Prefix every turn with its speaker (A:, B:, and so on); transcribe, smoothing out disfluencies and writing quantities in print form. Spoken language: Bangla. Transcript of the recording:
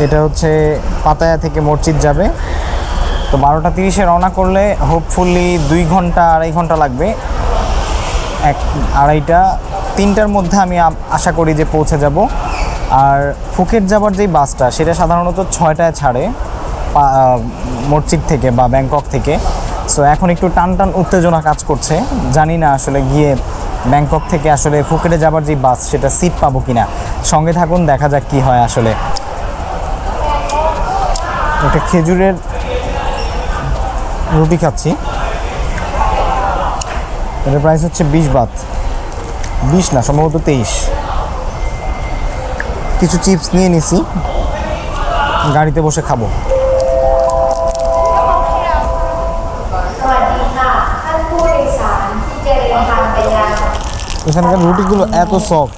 A: এটা হচ্ছে পাতায়া থেকে মসজিদ যাবে। তো 12টা 30-এ রওনা করলে হোপফুলি 2 ঘন্টা 2.5 ঘন্টা লাগবে। 2:30-3টার মধ্যে আমি আশা করি যে পৌঁছে যাব। আর ফুকেট যাবার যেই বাসটা সেটা সাধারণত 6টায় ছাড়ে মসজিদ থেকে বা ব্যাংকক থেকে। সো এখন একটু টান উত্তেজনা কাজ করছে, জানি না আসলে গিয়ে ব্যাংকক থেকে আসলে ফুকেটে যাবার যে বাস সেটা সিট পাবো কিনা। সঙ্গে থাকুন, দেখা যাক কি হয়। আসলে একটা খেজুরের রুটি খাচ্ছি, এটার প্রাইস হচ্ছে 20 বাত, 20 না সম্ভবত 23। কিছু চিপস নিয়ে নিছি, গাড়িতে বসে খাবো। এখানকার রুটিগুলো এত সফট।